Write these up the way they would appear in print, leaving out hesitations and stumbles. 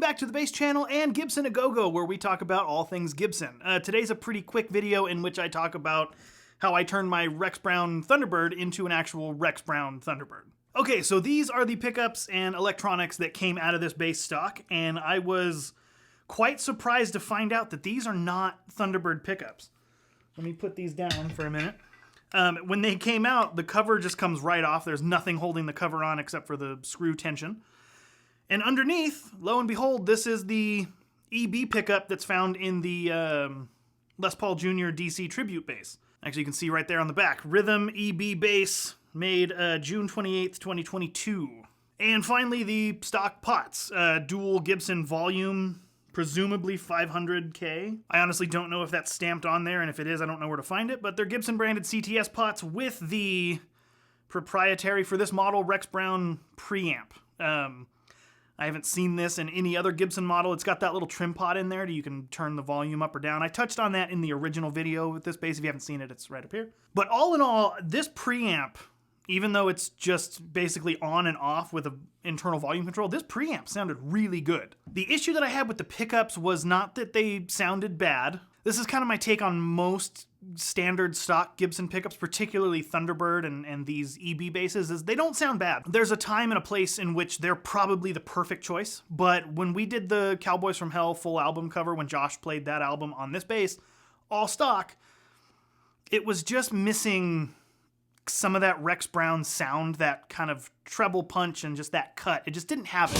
back to the Bass Channel and Gibson A Go-Go, where we talk about all things Gibson. Today's a pretty quick video in which I talk about how I turned my Rex Brown Thunderbird into an actual Rex Brown Thunderbird. Okay, so these are the pickups and electronics that came out of this bass stock, and I was quite surprised to find out that these are not Thunderbird pickups. Let me put these down for a minute. When they came out, the cover just comes right off. There's nothing holding the cover on except for the screw tension. And underneath, lo and behold, this is the EB pickup that's found in the Les Paul Jr. DC Tribute bass. Actually, you can see right there on the back, Rhythm EB bass, made June 28th, 2022. And finally, the stock pots, dual Gibson volume, presumably 500K. I honestly don't know if that's stamped on there, and if it is, I don't know where to find it, but they're Gibson branded CTS pots with the proprietary, for this model, Rex Brown preamp. I haven't seen this in any other Gibson model. It's got that little trim pot in there that you can turn the volume up or down. I touched on that in the original video with this bass. If you haven't seen it, it's right up here. But all in all, this preamp, even though it's just basically on and off with an internal volume control, this preamp sounded really good. The issue that I had with the pickups was not that they sounded bad. This is kind of my take on most standard stock Gibson pickups, particularly Thunderbird and these EB basses, is they don't sound bad. There's a time and a place in which they're probably the perfect choice, but when we did the Cowboys from Hell full album cover, when Josh played that album on this bass, all stock, it was just missing some of that Rex Brown sound, that kind of treble punch and just that cut. It just didn't have it.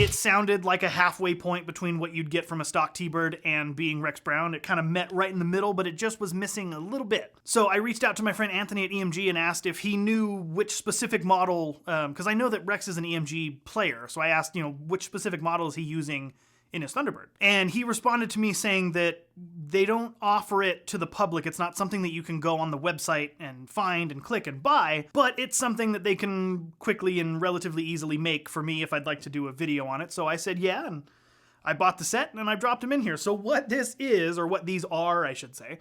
It sounded like a halfway point between what you'd get from a stock T-Bird and being Rex Brown. It kind of met right in the middle, but it just was missing a little bit. So I reached out to my friend Anthony at EMG and asked if he knew which specific model, because I know that Rex is an EMG player, so I asked, which specific model is he using in his Thunderbird? And he responded to me saying that they don't offer it to the public. It's not something that you can go on the website and find and click and buy, but it's something that they can quickly and relatively easily make for me if I'd like to do a video on it. So I said, yeah, and I bought the set and I dropped them in here. So what this is, or what these are, I should say,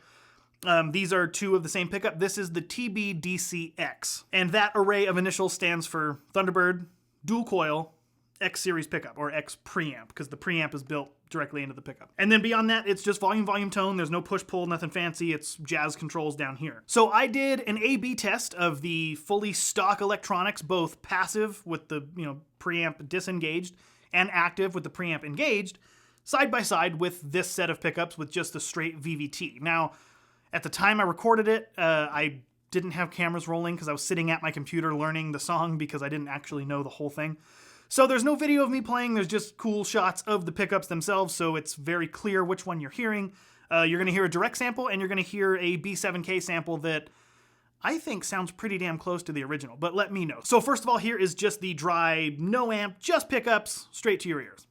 these are two of the same pickup. This is the TBDCX, and that array of initials stands for Thunderbird, dual coil, X series pickup, or X preamp, because the preamp is built directly into the pickup. And then beyond that, it's just volume, tone. There's no push-pull, nothing fancy. It's jazz controls down here. So I did an A/B test of the fully stock electronics, both passive with the preamp disengaged and active with the preamp engaged, side by side with this set of pickups with just the straight VVT. Now, at the time I recorded it, I didn't have cameras rolling because I was sitting at my computer learning the song because I didn't actually know the whole thing. So there's no video of me playing, there's just cool shots of the pickups themselves, so it's very clear which one you're hearing. You're going to hear a direct sample, and you're going to hear a B7K sample that I think sounds pretty damn close to the original, but let me know. So first of all, here is just the dry, no amp, just pickups, straight to your ears.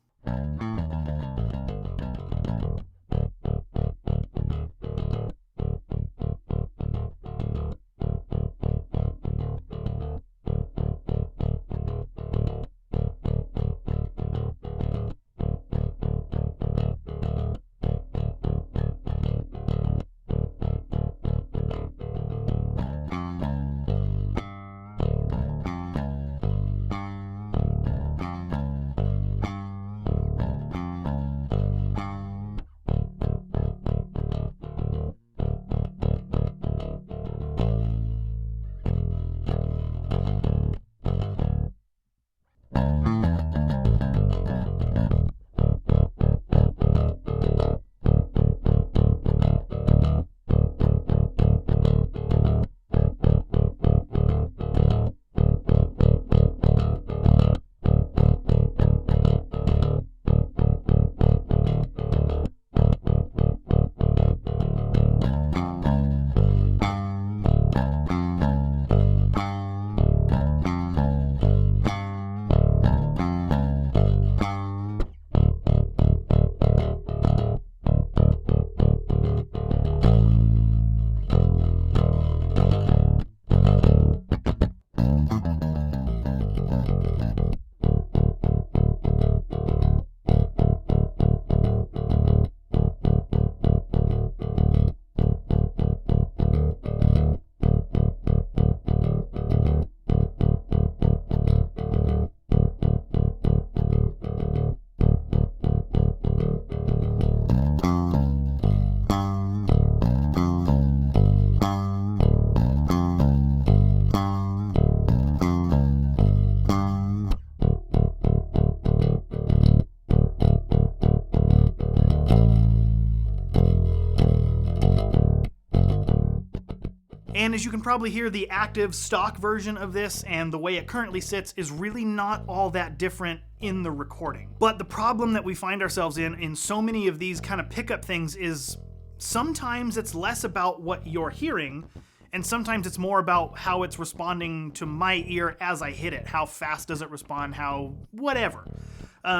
as you can probably hear, the active stock version of this and the way it currently sits is really not all that different in the recording. But the problem that we find ourselves in so many of these kind of pickup things is sometimes it's less about what you're hearing, and sometimes it's more about how it's responding to my ear as I hit it. How fast does it respond? How whatever.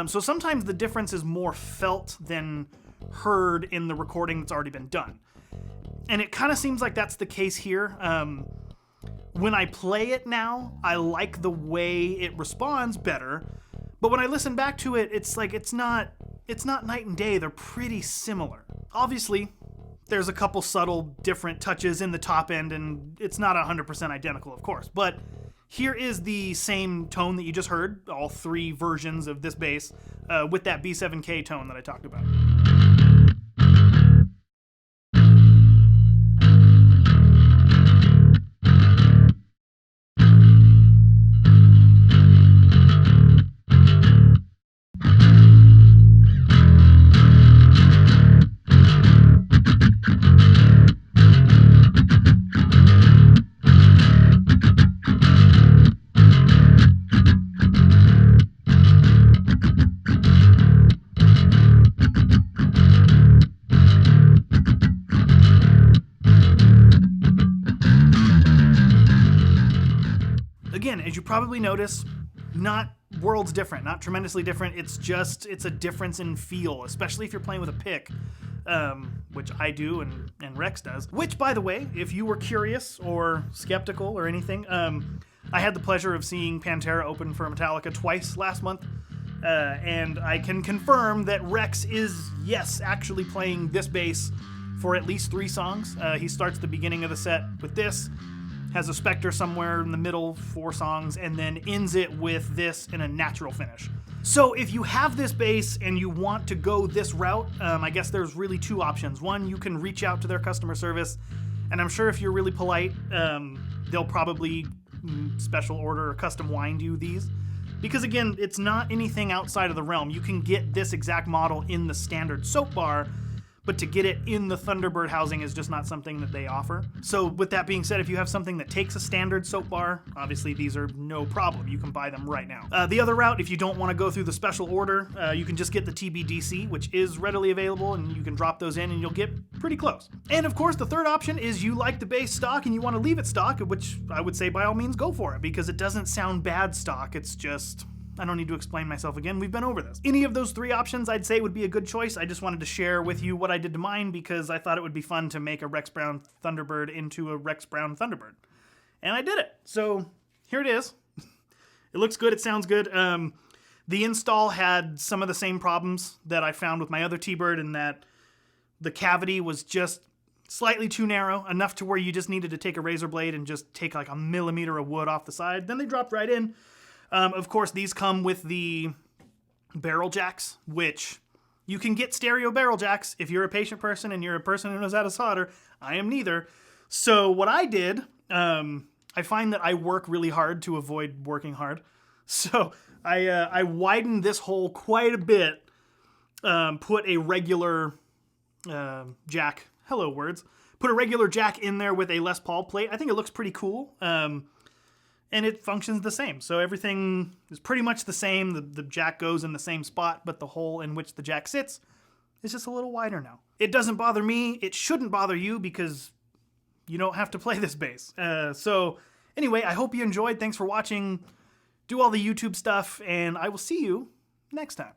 So sometimes the difference is more felt than heard in the recording that's already been done. And it kind of seems like that's the case here. When I play it now, I like the way it responds better. But when I listen back to it, it's like it's not night and day. They're pretty similar. Obviously, there's a couple subtle different touches in the top end, and it's not 100% identical, of course. But here is the same tone that you just heard, all three versions of this bass, with that B7K tone that I talked about. Again, as you probably notice, not worlds different, not tremendously different. It's a difference in feel, especially if you're playing with a pick, which I do and Rex does. Which, by the way, if you were curious or skeptical or anything, I had the pleasure of seeing Pantera open for Metallica twice last month, and I can confirm that Rex is, yes, actually playing this bass for at least 3 songs. He starts the beginning of the set with this, has a Spector somewhere in the middle, 4 songs, and then ends it with this in a natural finish. So if you have this bass and you want to go this route, I guess there's really 2 options. One, you can reach out to their customer service, and I'm sure if you're really polite, they'll probably special order or custom wind you these. Because again, it's not anything outside of the realm. You can get this exact model in the standard soap bar, but to get it in the Thunderbird housing is just not something that they offer. So with that being said, if you have something that takes a standard soap bar, obviously these are no problem. You can buy them right now. The other route, if you don't want to go through the special order, you can just get the TBDC, which is readily available, and you can drop those in and you'll get pretty close. And of course, the third option is you like the bass stock and you want to leave it stock, which I would say by all means go for it, because it doesn't sound bad stock. It's just, I don't need to explain myself again. We've been over this. Any of those 3 options I'd say would be a good choice. I just wanted to share with you what I did to mine because I thought it would be fun to make a Rex Brown Thunderbird into a Rex Brown Thunderbird. And I did it. So here it is. It looks good. It sounds good. The install had some of the same problems that I found with my other T-Bird, in that the cavity was just slightly too narrow, enough to where you just needed to take a razor blade and just take like a millimeter of wood off the side. Then they dropped right in. Of course, these come with the barrel jacks, which you can get stereo barrel jacks if you're a patient person and you're a person who knows how to solder. I am neither. So what I did, I find that I work really hard to avoid working hard. So I widened this hole quite a bit, put a regular jack, hello words, put a regular jack in there with a Les Paul plate. I think it looks pretty cool. And it functions the same. So everything is pretty much the same. The jack goes in the same spot, but the hole in which the jack sits is just a little wider now. It doesn't bother me. It shouldn't bother you because you don't have to play this bass. So anyway, I hope you enjoyed. Thanks for watching. Do all the YouTube stuff, and I will see you next time.